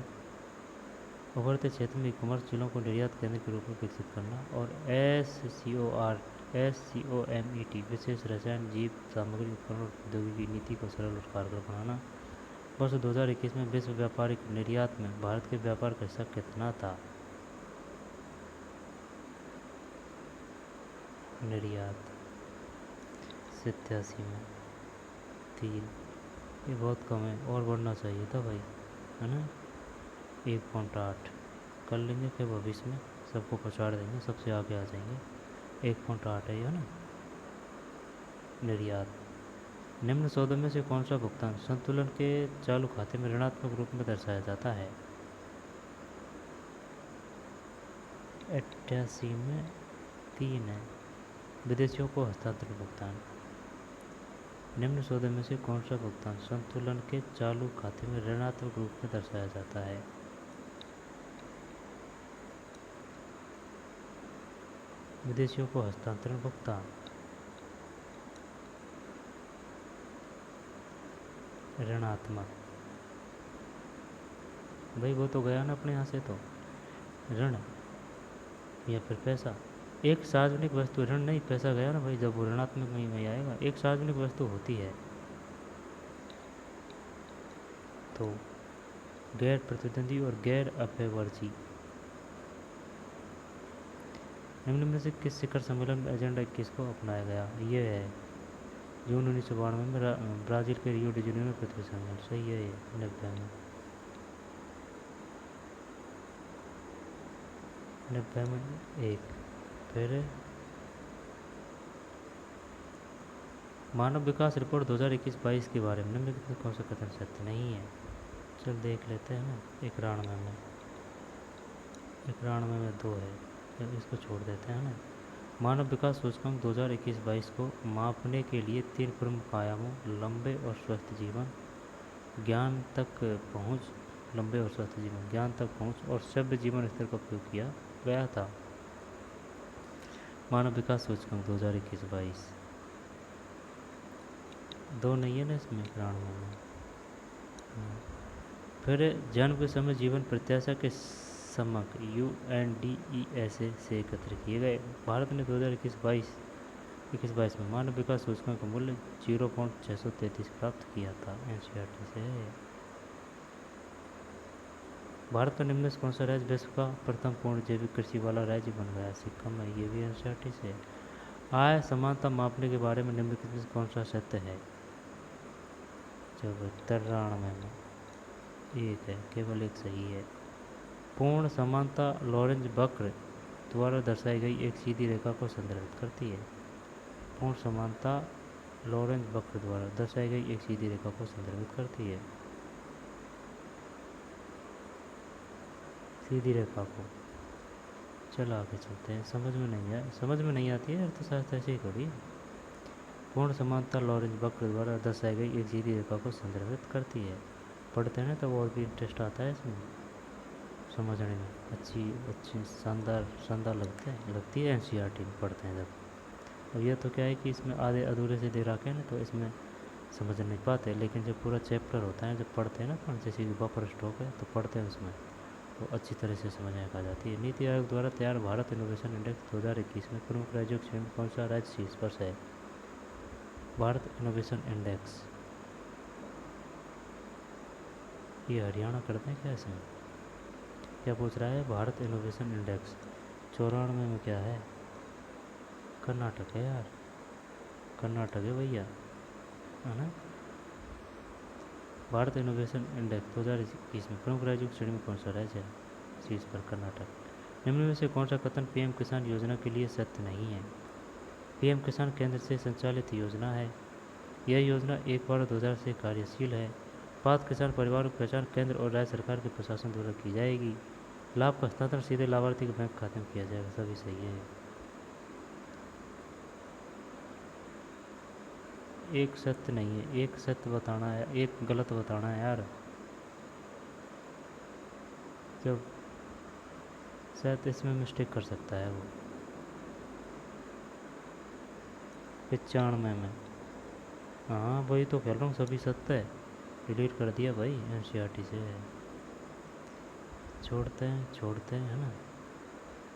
उभरते क्षेत्र में ई कॉमर्स जिलों को निर्यात केंद्र के रूप में विकसित करना। और SCOMET विशेष रसायन, जीव सामग्री, उपकरण और प्रौद्योगिकी नीति को सरल और कारगर बनाना। वर्ष 2021 में विश्व व्यापारिक निर्यात में भारत के व्यापार का हिस्सा कितना था? निर्यात 87 में 3। ये बहुत कम है और बढ़ना चाहिए था भाई, है ना। 1.8 कर लेंगे, फिर भविष्य में सबको पछाड़ देंगे, सबसे आगे आ जाएंगे। 1.8 है ना निर्यात। निम्न सौदों में से कौन सा भुगतान संतुलन के चालू खाते में ऋणात्मक रूप में दर्शाया जाता है? 88 में 3 है। विदेशियों को हस्तांतरण भुगतान। निम्न सौदों में से कौन सा भुगतान संतुलन के चालू खाते में ऋणात्मक रूप में दर्शाया जाता है? विदेशियों को हस्तांतरण भुगतान ऋणात्मक। भाई वो तो गया ना अपने यहाँ से, तो ऋण या फिर पैसा। एक सार्वजनिक वस्तु, ऋण नहीं पैसा गया ना भाई, जब वो ऋणात्मक में आएगा। एक सार्वजनिक वस्तु होती है तो गैर प्रतिद्वंदी और गैर अपव्ययवर्जी। निम्न में से किस शिखर सम्मेलन में एजेंडा 21 को अपनाया गया? ये है जून 1992 में ब्राज़ील के रियो डी जेनेरो में पृथ्वी सम्मेलन। सही है ये 90 में 1। फिर मानव विकास रिपोर्ट 2021-22 के बारे में निम्नलिखित में कौन सा कथन सत्य नहीं है? चल देख लेते हैं ना। 91 में 2 है, तो इसको छोड़ देते हैं ना। मानव विकास सूचकांक 2021-22 को मापने के लिए 3 प्रमुख आयामों लंबे और स्वस्थ जीवन, ज्ञान तक पहुँच, लंबे और स्वस्थ जीवन, ज्ञान तक पहुँच और सभ्य जीवन स्तर का उपयोग किया गया था। मानव विकास सूचकांक 2021-22 दो नहीं है ना इसमें 91 में। फिर जन्म के समय जीवन प्रत्याशा के समक UNDESA से एकत्र किए गए। भारत ने 2021-22 में मानव विकास सूचकांक का मूल्य 0.633 प्राप्त किया था। NCERT से भारत का निम्न से कौन सा राज्य विश्व का प्रथम पूर्ण जैविक कृषि वाला राज्य बन गया? सिक्किम है। ये भी NCERT से। आय समानता मापने के बारे में निम्नलिखित में कौन सा सत्य है? जब 93 में एक है, केवल एक सही है। पूर्ण समानता लॉरेंज वक्र द्वारा दर्शाई गई एक सीधी रेखा को संदर्भित करती है। पूर्ण समानता लॉरेंज वक्र द्वारा दर्शाई गई एक सीधी रेखा को संदर्भित करती है। सीधी रेखा को। चलो आगे चलते हैं। समझ में नहीं आती है अर्थशास्त्र ऐसे ही थोड़ी। पूर्ण समानता लॉरेंज वक्र द्वारा दर्शाई गई एक सीधी रेखा को संदर्भित करती है। पढ़ते हैं ना तब और भी इंटरेस्ट आता है इसमें समझने में। अच्छी शानदार लगती है NCERT में पढ़ते हैं जब। अब यह तो क्या है कि इसमें आधे अधूरे से दे रखे हैं ना, तो इसमें समझ नहीं पाते, लेकिन जब पूरा चैप्टर होता है, जब पढ़ते हैं ना अपन, जैसे कि बफर स्टॉक है तो पढ़ते हैं उसमें, तो अच्छी तरह से समझ में आ जाती है। नीति आयोग द्वारा तैयार भारत इनोवेशन इंडेक्स 2021 में प्रमुख राज्यों की श्रेणी में कौन सा राज्य शीर्ष पर है? Bharat innovation index. ये हरियाणा करते हैं क्या इसमें? क्या पूछ रहा है? भारत इनोवेशन इंडेक्स 94 में क्या है? कर्नाटक है यार, कर्नाटक है भैया, है ना। भारत इनोवेशन इंडेक्स 2021 में प्रमुख राज्यों की श्रेणी में कौन सा राज्य है शीर्ष पर? कर्नाटक। निम्न में से कौन सा कथन PM किसान योजना के लिए सत्य नहीं है? PM किसान केंद्र से संचालित योजना है। यह योजना 1/2000 से कार्यशील है। पात्र किसान परिवारों की पहचान केंद्र और राज्य सरकार के प्रशासन द्वारा की जाएगी। लाभ का हस्तांतरण सीधे लाभार्थी के बैंक खाते में किया जाएगा। सभी सही है। एक सत्य नहीं है, एक सत्य बताना है, एक गलत बताना है यार। जब शायद इसमें मिस्टेक कर सकता है वो। 95 में। हाँ वही तो कह रहा हूँ, सभी सत्य है। डिलीट कर दिया भाई NCERT से। छोड़ते हैं, है ना।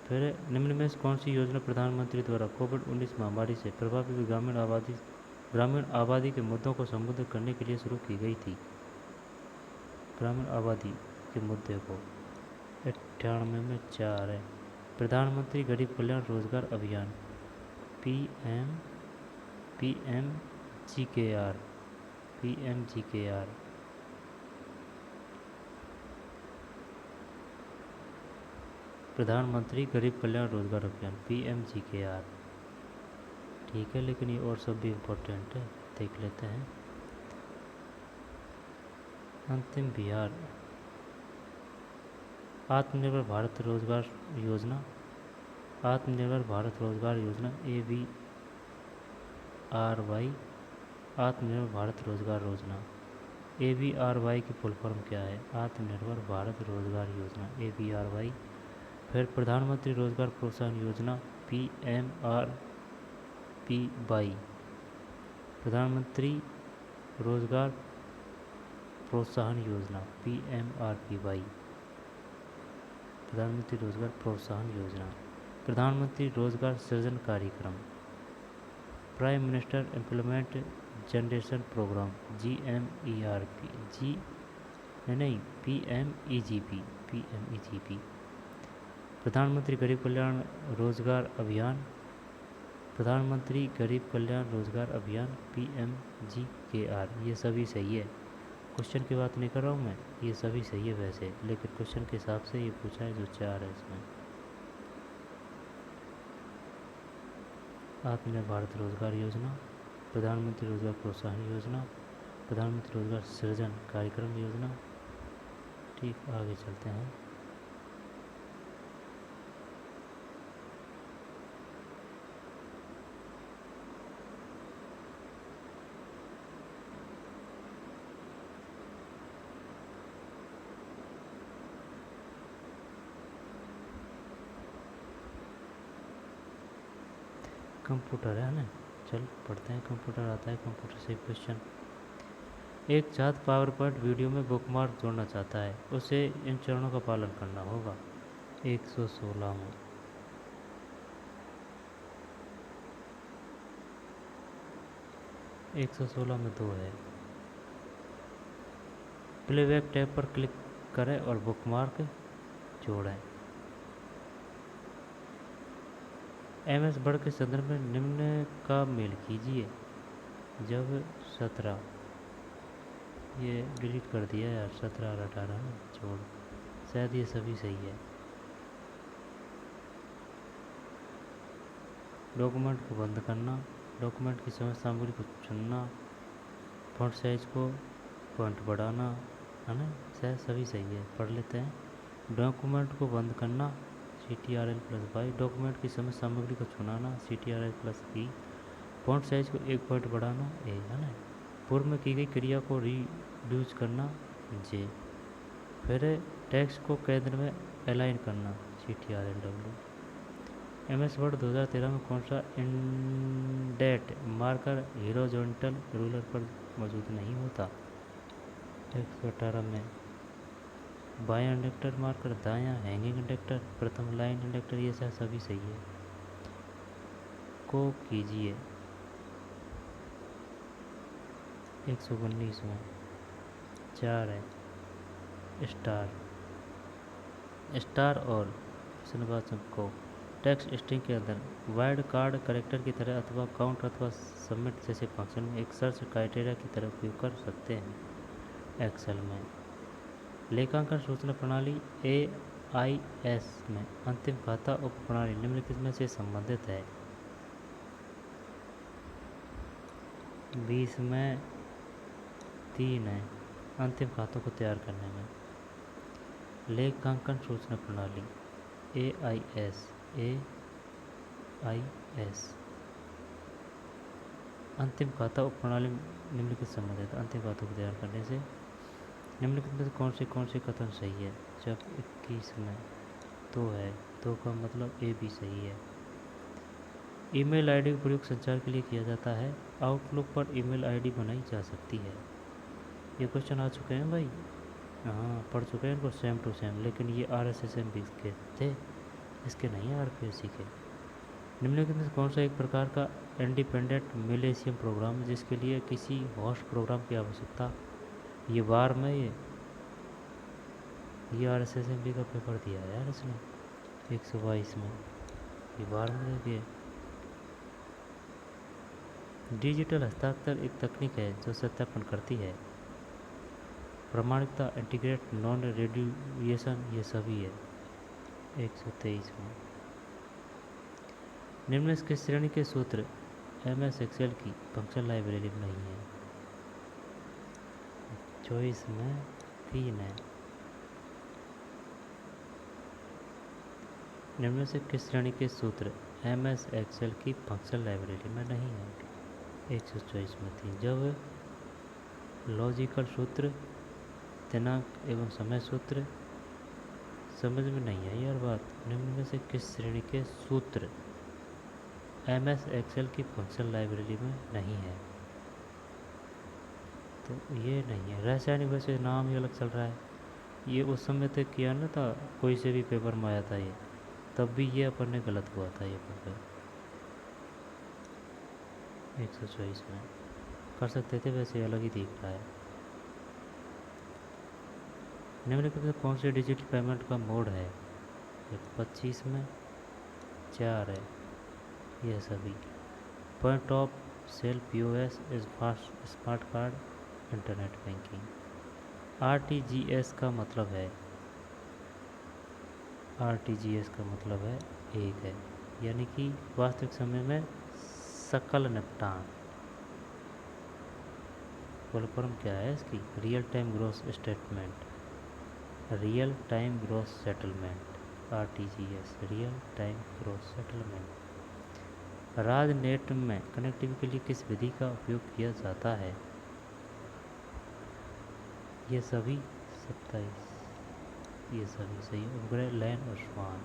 फिर निम्न में से कौन सी योजना प्रधानमंत्री द्वारा कोविड-19 महामारी से प्रभावित ग्रामीण आबादी के मुद्दों को संबोधित करने के लिए शुरू की गई थी? ग्रामीण आबादी के मुद्दे को 98 में 4 है। प्रधानमंत्री गरीब कल्याण रोजगार अभियान PMGKR। प्रधानमंत्री गरीब कल्याण रोजगार अभियान PMGKR। ठीक है, लेकिन ये और सब भी इम्पोर्टेंट है, देख लेते हैं। अंतिम बिहार आत्मनिर्भर भारत रोजगार योजना। आत्मनिर्भर भारत रोजगार योजना AVRY। आत्मनिर्भर भारत रोजगार योजना AVRY की फुल फॉर्म क्या है? आत्मनिर्भर भारत रोजगार योजना AVRY। फिर प्रधानमंत्री रोजगार प्रोत्साहन योजना PMRPY। प्रधानमंत्री रोजगार प्रोत्साहन योजना PMRPY। प्रधानमंत्री रोजगार प्रोत्साहन योजना। प्रधानमंत्री रोजगार सृजन कार्यक्रम prime minister employment generation programme PMEGP। प्रधानमंत्री गरीब कल्याण रोजगार अभियान। प्रधानमंत्री गरीब कल्याण रोजगार अभियान PMGKR। ये सभी सही है। क्वेश्चन की बात नहीं कर रहा हूँ मैं, ये सभी सही है वैसे, लेकिन क्वेश्चन के हिसाब से ये पूछा है जो 4 है इसमें। आत्मनिर्भर भारत रोजगार योजना, प्रधानमंत्री रोजगार प्रोत्साहन योजना, प्रधानमंत्री रोजगार सृजन कार्यक्रम योजना। ठीक, आगे चलते हैं। कंप्यूटर है ना, चल पढ़ते हैं। कंप्यूटर आता है, कंप्यूटर से क्वेश्चन। एक छात्र पावर पॉइंट वीडियो में बुकमार्क जोड़ना चाहता है, उसे इन चरणों का पालन करना होगा। 116 में 116 में 2 है। प्लेबैक टैब पर क्लिक करें और बुकमार्क जोड़ें। MS वर्ड के संदर्भ में निम्न का मेल कीजिए। जब 17, ये डिलीट कर दिया यार, 17 और 18 में छोड़, शायद ये सभी सही है। डॉक्यूमेंट को बंद करना, डॉक्यूमेंट की समस्त सामग्री को चुनना, फॉन्ट साइज को फॉन्ट बढ़ाना, है ना, शायद सभी सही है। पढ़ लेते हैं। डॉक्यूमेंट को बंद करना CTRL+Y, डॉक्यूमेंट की समस्त सामग्री को चुनाना CTRL+E, फॉन्ट साइज को 1 पॉइंट बढ़ाना A, है ना। पूर्व में की गई क्रिया को रीड्यूस करना J, फिर टेक्स्ट को केंद्र में अलाइन करना CTRL+W। MS वर्ड 2013 में कौन सा इंडेंट मार्कर हॉरिजॉन्टल रूलर पर मौजूद नहीं होता? 118 में बायां इंडेक्टर मार्कर, दायां हैंगिंग इंडेक्टर, प्रथम लाइन इंडेक्टर, ये सभी सही है। को कीजिए। 119 में 4 है। स्टार और प्रश्नवाचक को टेक्स्ट स्ट्रिंग के अंदर वाइल्ड कार्ड कैरेक्टर की तरह अथवा काउंट अथवा सबमिट जैसे फंक्शन में एक सर्च क्राइटेरिया की तरह उपयोग कर सकते हैं। एक्सेल में लेखांकन सूचना प्रणाली AIS में अंतिम खाता उप प्रणाली निम्नलिखित में से संबंधित है। 20 में 3 है, अंतिम खातों को तैयार करने में। लेखांकन सूचना प्रणाली AIS अंतिम खाता उप प्रणाली निम्नलिखित संबंधित, अंतिम खातों को तैयार करने से निम्नलिखित में से कौन से कथन सही है? जब 21 में 2 है, 2 का मतलब A भी सही है। ईमेल आईडी का प्रयोग संचार के लिए किया जाता है। आउटलुक पर ईमेल आईडी बनाई जा सकती है। ये क्वेश्चन आ चुके हैं भाई, हाँ पढ़ चुके हैं इनको सेम टू सेम, लेकिन ये RSSMB के थे, इसके नहीं RPSC के। निम्नलिखित में कौन सा एक प्रकार का इंडिपेंडेंट मिलेशियम प्रोग्राम है जिसके लिए किसी होस्ट प्रोग्राम की आवश्यकता? ये बार में ये RSSMB का पेपर दिया है यार इसने 122 में, ये बार में देखिए। डिजिटल हस्ताक्षर एक तकनीक है जो सत्यापन करती है। प्रामाणिकता, इंटीग्रेट, नॉन रेडिएशन, ये सभी है। 123 में निम्न के श्रेणी के सूत्र MS Excel की फंक्शन लाइब्रेरी में नहीं है। 24 में 3 है। निम्न से किस श्रेणी के सूत्र MS Excel की फंक्शन लाइब्रेरी में नहीं है? 124 में 3। जब लॉजिकल सूत्र, दिनांक एवं समय सूत्र समझ में नहीं है यार बात। निम्न में से किस श्रेणी के सूत्र MS Excel की फंक्शन लाइब्रेरी में नहीं है? तो ये नहीं है। रासायनिक, वैसे नाम ही अलग चल रहा है। ये उस समय तक किया ना था, कोई से भी पेपर में आया था ये, तब भी ये अपन ने गलत हुआ था ये पेपर। 124 में कर सकते थे, वैसे अलग ही दिख रहा है। निम्नलिखित में कौन से डिजिटल पेमेंट का मोड है? 25 में 4 है, यह सभी। Point of sale POS, smart card, internet banking. RTGS का मतलब है, RTGS का मतलब है एक है, यानी कि वास्तविक समय में सकल निपटान। फुल फॉर्म क्या है इसकी? Real time gross statement, real time gross settlement. RTGS real time gross settlement. RajNet में कनेक्टिविटी के लिए किस विधि का उपयोग किया जाता है? ये सभी 27, ये सभी सही। उपग्रह, लैंड और स्वान।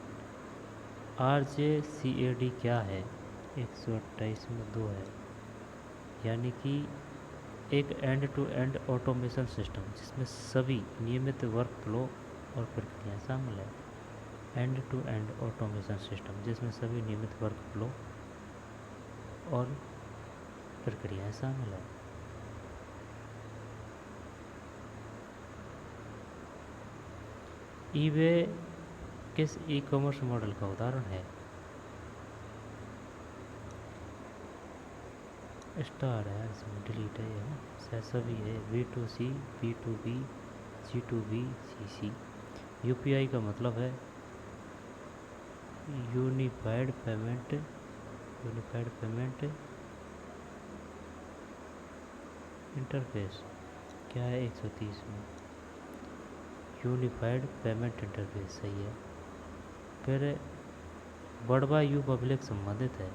RJCAD क्या है? 128 में 2 है, यानी कि एक end to end automation system जिसमें सभी नियमित वर्क फ्लो और प्रक्रियाएं शामिल है। End to end automation system जिसमें सभी नियमित वर्क फ्लो और प्रक्रियाएं शामिल है। ईबे किस ई कॉमर्स मॉडल का उदाहरण है? स्टार है, इसमें डिलीट है, ये सभी है। V2C, B2B, G2B, CC। UPI का मतलब है यूनिफाइड पेमेंट इंटरफेस। क्या है 130 में? यूनिफाइड पेमेंट इंटरफेस, सही है। फिर बड़वा यू पब्लिक संबंधित है।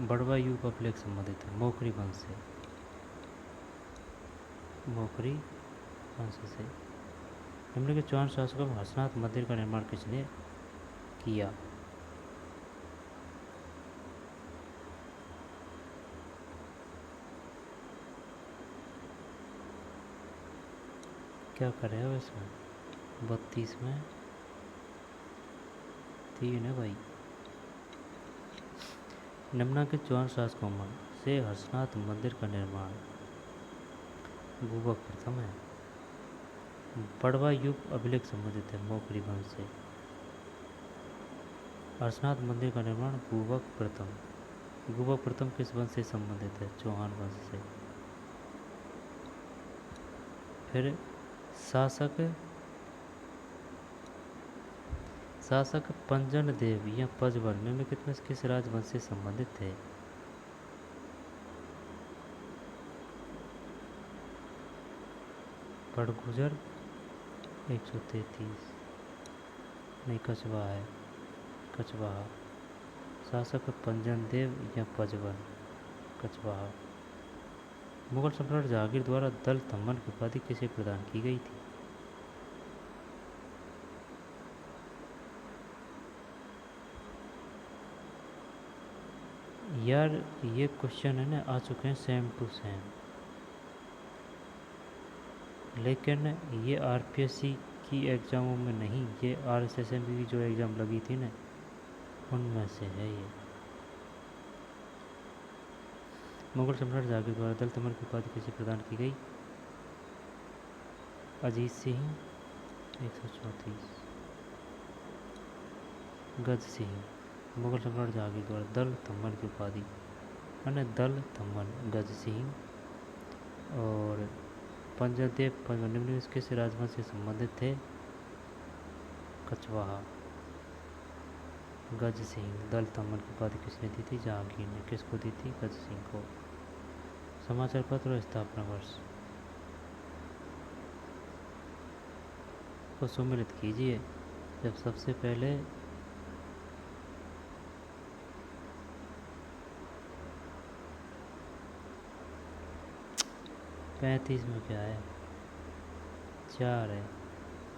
बड़वा यू पब्लिक संबंधित है मोकरी वंश से। मोकरी वंश से। निम्नलिखित चौहान शासकों में हर्षनाथ मंदिर का निर्माण किसने किया? क्या करे हो इसमें? 32 में 3 है भाई। निम्नलिखित चौहान शासकों में से हर्षनाथ मंदिर का निर्माण गुबक प्रथम है। बड़वा युग अभिलेख संबंधित है मोकरी वंश से। हर्षनाथ मंदिर का निर्माण गुबक प्रथम किस वंश से संबंधित है? चौहान वंश से। फिर शासक पंजन देव या पजवन में किस राजवंश से संबंधित थे? बड़गुजर 133 नहीं, कछवा है, कछवाहा। शासक पंजन देव या पजवन, कछवाहा। मुगल सम्राट जहांगीर द्वारा दल तमन की उपाधि किसे प्रदान की गई थी? यार ये क्वेश्चन है ना, आ चुके हैं सेम टू सेम, लेकिन ये आरपीएससी की एग्ज़ामों में नहीं, ये आरएसएसएम की जो एग्ज़ाम लगी थी ना उनमें से है ये। मुगल सम्राट जहांगीर द्वारा दल तमन की उपाधि किसे प्रदान की गई? अजीत सिंह 134। गज सिंह। मुगल सम्राट जहांगीर द्वारा दल तमन की उपाधि मैंने दल तमन गज सिंह। और पंजदेव निम्न किस राजवंश से संबंधित थे? कछवाहा। गज सिंह। दल तमन की उपाधि किसने दी थी? जहांगीर ने। किसको दी थी? गज सिंह को। समाचार पत्र और स्थापना वर्ष को सम्मिलित कीजिए। जब सबसे पहले 35 में क्या है? 4 है,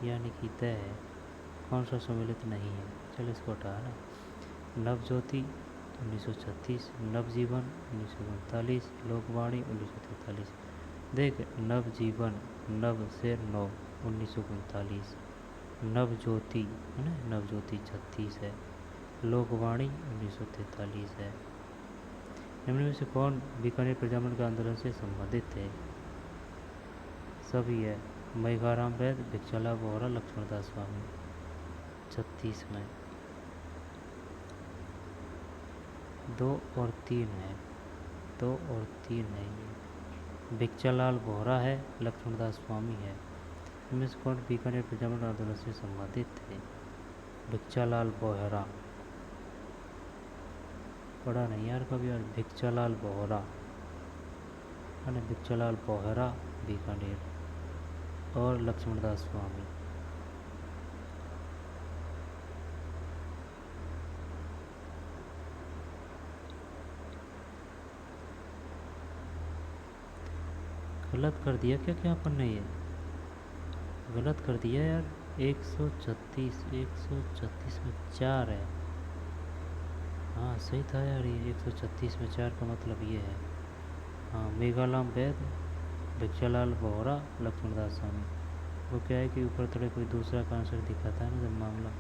यानी कि तय है। कौन सा सम्मिलित नहीं है? चलो इसको हटाना। नवज्योति 1936, नवजीवन 1939, लोकवाणी 1943। देख, नवजीवन, नव से 9 1939, नवज्योति है ना, नवज्योति 36 है, लोकवाणी 1943 है। निम्न में से कौन बीकानेर प्रजामंडल के आंदोलन से संबंधित थे? सभी है। मेघाराम वैद्य, भिक्षाला बोहरा, लक्ष्मणदास स्वामी। 36 में 2 और 3 है, 2 और 3 है। ये भिक्षालाल बोहरा है, लक्ष्मणदास स्वामी है। इनमें से कौन बीकानेर प्रजामंडल आंदोलन से संबंधित थे? भिक्षालाल बोहरा। पढ़ा नहीं यार कभी यार, भिक्षालाल बोहरा है, भिक्षालाल बोहरा बीकानेर। और लक्ष्मणदास स्वामी। गलत कर दिया क्या क्या अपन ने, ये गलत कर दिया यार। 136, 136 में 4 है। हाँ सही था यार, ये 136 में 4 का मतलब ये है। हाँ, मेघाराम वैद, भिक्षालाल बोहरा, लक्ष्मणदास स्वामी। वो क्या है कि ऊपर थोड़े कोई दूसरा का आंसर दिखाता है ना, जब मामला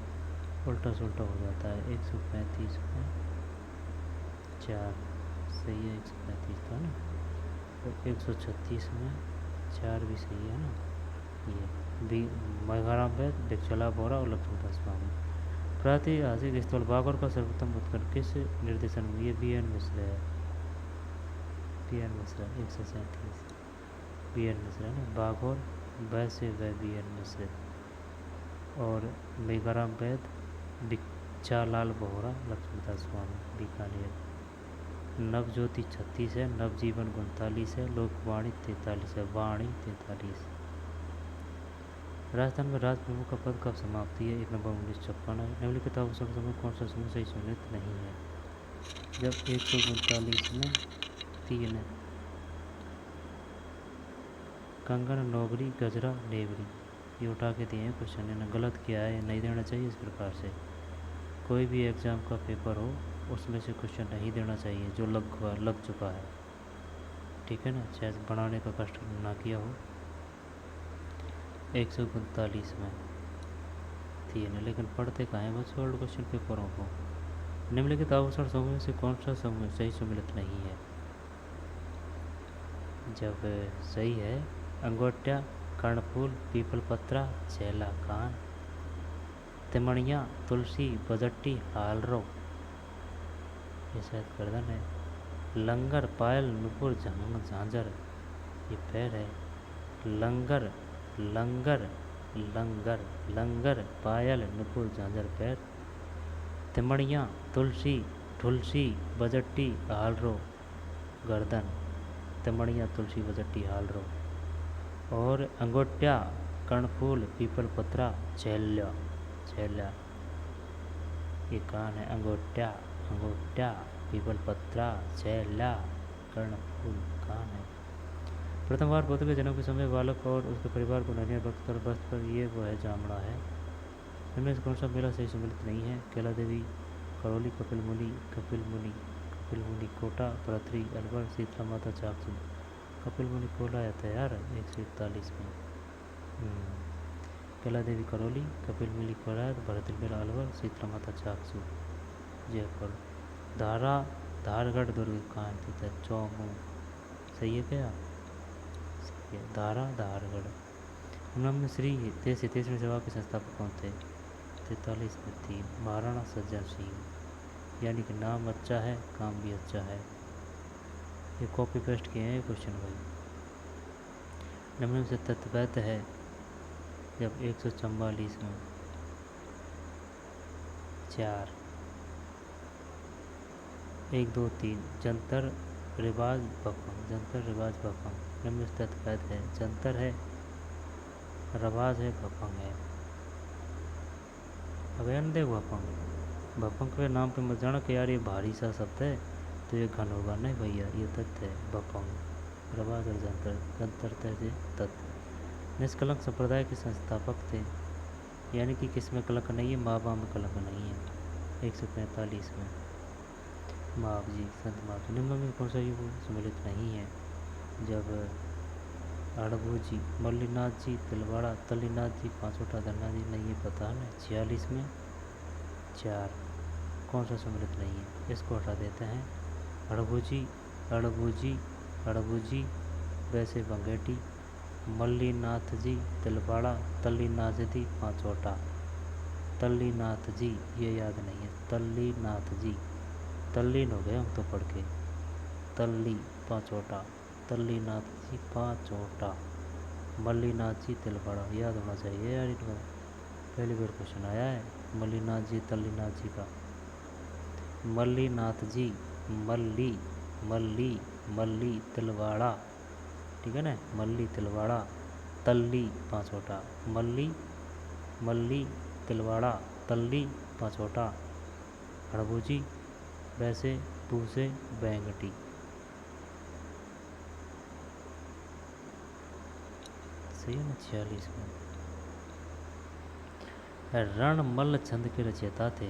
उल्टा सुल्टा हो जाता है। 135 में 4 सही है, 135 था ना, तो 136 में 4 भी सही है ना। ये भी मेघाराम वैद, भिक्षालाल बोहरा और लक्ष्मणदास स्वामी। प्रातिहासिक स्थल बागौर का सर्वोत्तम उत्खनन किस निर्देशन में, ये बी एन मिश्र है। B N Mishra 137, B N Mishra ने बागौर, वैसे वह बी एन मिश्र। और मेघाराम वैद, भिक्षालाल बोहरा, लक्ष्मणदास स्वामी, बीकानेर। नवज्योति 36 है, नवजीवन 39 है, लोकवाणी 43 है, वाणी 43। राजस्थान में राज प्रमुख का पद कब समाप्त हुई है, 1 नवंबर 1956 है। निम्नलिखित आवश्यक समय कौन सा समूह सही सम्मिलित नहीं है, जब 139 में 3 है। कंगन, नौबरी, गजरा, नेवरी, ये उठा के दिए हैं क्वेश्चन, है ना। गलत क्या है, नहीं देना चाहिए इस प्रकार से। कोई भी एग्ज़ाम का पेपर हो उसमें से क्वेश्चन नहीं देना चाहिए जो लग चुका है, ठीक है ना, चाहे बनाने का कष्ट ना किया हो। 139 में 3 है, लेकिन पढ़ते कहाँ हैं बस ओल्ड क्वेश्चन पेपरों को। निम्नलिखित आभूषण समूह में से कौन सा समूह सही सम्मिलित नहीं है, जब सही है अंगोट्या, कर्णफूल, पीपल पत्रा, चेला कान, तिमणिया, तुलसी, बजट्टी, हालरो, ये शायद गर्दन है। लंगर, पायल, नुपुर, झांझर, ये पैर है। लंगर, लंगर, लंगर, लंगर, पायल, नुपुर, झांझर, पैर। तिमणिया, तुलसी, ठुलसी, बजट्टी, हालरो, गर्दन। तिमणिया, तुलसी, बजट्टी, हालरो। और अंगोट्या, कर्णफूल, पीपल पत्रा, चेल्या, चेल्या, ये कान है। अंगोट्या, अंगोट्या, पीपल पत्रा, चेल्या, कर्णफूल, कान है। प्रथम बार बुद्ध के जन्म के समय बालक और उसके परिवार को नारियल वस्त्र पर ये वो है जामड़ा है। इनमें से कौन सा मेला सही सम्मिलित नहीं है, कैला देवी, करौली, कपिल मुनि, कपिल मुनि, कपिल मुनि कोटा, भरतरी, अलवर, शीतला माता, चाकसू। कपिल मुनि कोला आता है यार 141 में। कैला देवी करौली, कपिल मुनि कोलायत, भरतरी मेला अलवर, शीतला माता चाकसू, जयपुर। धारा, धारगढ़ दुर्ग कहाँ स्थित है, चौमू, सही है क्या, सही है, धारा धारगढ़। निम्न में श्री देश हितेश्वरी सभा के संस्थापक कौन थे, 43 में 3, महाराणा सज्जन सिंह। यानी कि नाम अच्छा है काम भी अच्छा है, ये कॉपी पेस्ट किए हैं क्वेश्चन भाई। निम्न से तत्वैध है, जब 144 में 4, 1 2 3, जंतर रिवाज भफंग, जंतर रिवाज भफंग। निम्न से तत्वैध है, जंतर है, रवाज है, भफंग है। अब यार देख भफंग, भफंग के नाम पे मत जाना कि यार ये भारी सा शब्द है तो ये घन होगा, नहीं भैया, ये तथ्य है। भफंग, रवाज और जंतर, जंतर तैसे तथ्य। निष्कलंक संप्रदाय के संस्थापक थे, यानी कि किसमें कलंक नहीं है, माँ बाप में कलंक नहीं है। 145 में माप जी, संत माप जी। निम्न में कौन सा युग सम्मिलित नहीं है, जब अड़भू जी, मल्लीनाथ जी, तिलवाड़ा, तल्लीनाथ जी, पांचोटा, धन्ना जी, नहीं ये पता है ना। 46 में 4, कौन सा सम्मिलित नहीं है, इसको हटा देते हैं। अड़भू जी, अड़भू जी, अड़भू जी, वैसे बंगेटी, मल्लीनाथ जी, तिलवाड़ा, तल्लीनाथ जी, पांचोटा। तल्लीनाथ जी ये याद नहीं है, तल्लीनाथ जी, तल्लीन हो गए हम तो पढ़ के। तल्ली, पांचोटा, तल्लीनाथ जी, पांचोटा, मल्लीनाथ जी, तिलवाड़ा, याद होना चाहिए यार इनको, पहली बार क्वेश्चन आया है मल्लीनाथ जी, तल्लीनाथ जी का। मल्लीनाथ जी, मल्ली, मल्ली, मल्ली, तिलवाड़ा, ठीक है ना, मल्ली, तिलवाड़ा, तल्ली, पांचोटा, मल्ली, मल्ली, तिलवाड़ा, तल्ली, पांचोटा। हड़बूजी, वैसे, पूसे, बैंगटी। सही है ना 46 में। रणमल छंद के रचयिता थे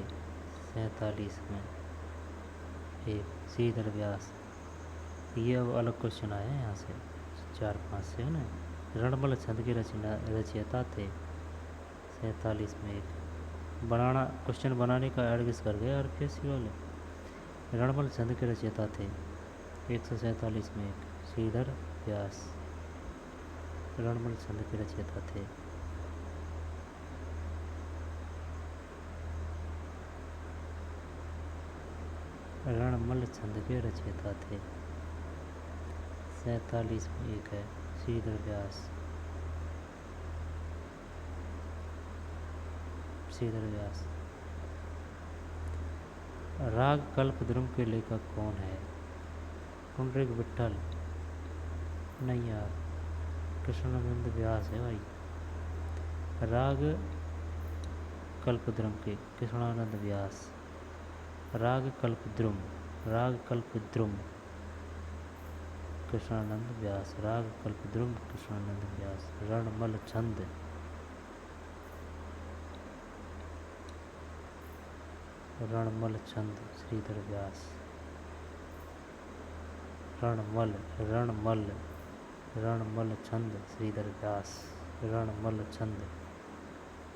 47 में एक श्रीधर व्यास। ये अब अलग क्वेश्चन आए हैं यहाँ से 4-5 से है ना। रणमल छंद के रचयिता थे 47 में एक। बनाना क्वेश्चन बनाने का एडगिस कर गए आरपीएससी वाले। रणमल छंद के रचयिता थे 147 में एक श्रीधर व्यास। रणमल छंद के रचयिता थे। रणमल छंद के रचयिता थे 47 में एक है श्रीधर व्यास। श्रीधर व्यास। राग कल्पद्रुम के लेखक कौन है? पुंडरीक विट्ठल नहीं यार, कृष्णानंद व्यास है भाई। राग कल्पद्रुम के कृष्णानंद व्यास। राग कल्पद्रुम, राग कल्पद्रुम कृष्णानंद व्यास। राग कल्पद्रुम कृष्णानंद व्यास। रणमल छंद, रणमल छंद श्रीधर व्यास। रणमल, रणमल, रणमल छंद श्रीधर व्यास। रणमल छंद,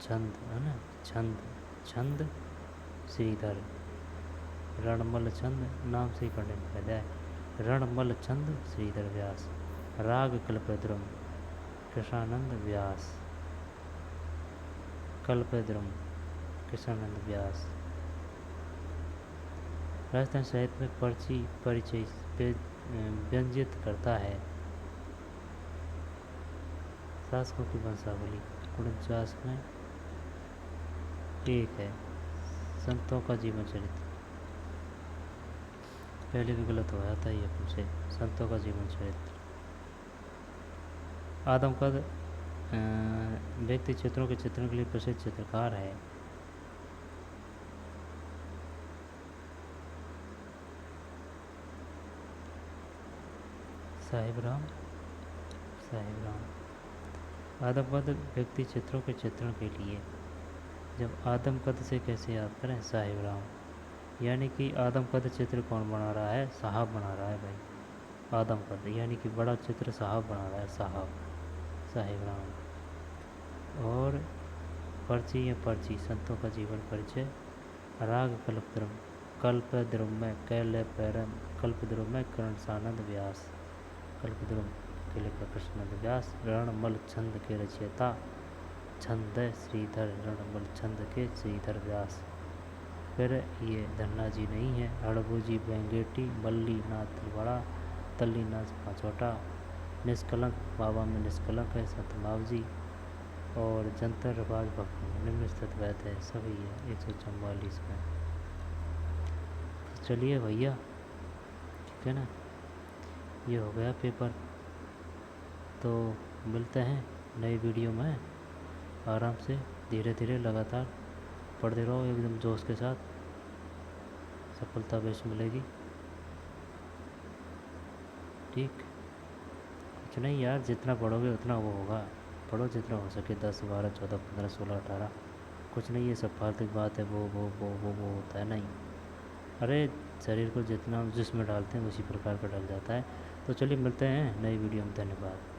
छंद है ना, छंद, छंद श्रीधर। रणमल छंद नाम से ही पढ़ने में फायदा है। रणमल छंद श्रीधर व्यास। राग कल्पद्रुम कृष्णानंद व्यास। कल्पद्रुम कृष्णानंद व्यास। राजस्थान साहित्य में पर्ची परिचय व्यंजित करता है। शासकों की वंशावली 49 में एक है संतों का जीवन चरित्र। पहले भी गलत हो जाता है ये अपन से। संतों का जीवन चरित्र। आदमकद व्यक्ति चित्रों के चित्रण के लिए प्रसिद्ध चित्रकार है। साहिब राम, साहिब राम। आदमकद व्यक्ति चित्रों के चित्रण के लिए, जब आदमकद से कैसे याद करें? साहिब राम। यानी कि आदमकद चित्र कौन बना रहा है? साहब बना रहा है भाई। आदमकद यानी कि बड़ा चित्र साहब बना रहा है, साहब, साहिब राम। और पर्ची या पर्ची संतों का जीवन परिचय। राग कल्पद्रुम, कल्पद्रुम में कैलपैरम, कल्पद्रुम में कृष्णानंद व्यास। कल्पद्रुम के लेखक कृष्णानंद व्यास। रणमल छंद के रचयिता छंद श्रीधर। रणमल छंद के श्रीधर व्यास। फिर ये धन्ना जी नहीं है। हड़बू जी बेंगेटी, मल्ली नाथ बड़ा, तल्ली नाथ पांचोटा, निष्कलंक बाबा में निष्कलंक है संत मावजी, और जंतर रबाज भक्त निम्न स्थित वैध है, सभी है 144 में। तो चलिए भैया, ठीक है ना, ये हो गया पेपर। तो मिलते हैं नई वीडियो में। आराम से धीरे धीरे लगातार पढ़ते रहो, एकदम जोश के साथ, सफलता बेश मिलेगी। ठीक, कुछ नहीं यार, जितना पढ़ोगे उतना वो होगा। पढ़ो जितना हो सके, 10, 12, 14, 15, 16, 18। कुछ नहीं, ये सब फालतू बात है। वो होता है नहीं। अरे शरीर को जितना जिसमें डालते हैं उसी प्रकार का डल जाता है। तो चलिए मिलते हैं नई वीडियो में। धन्यवाद।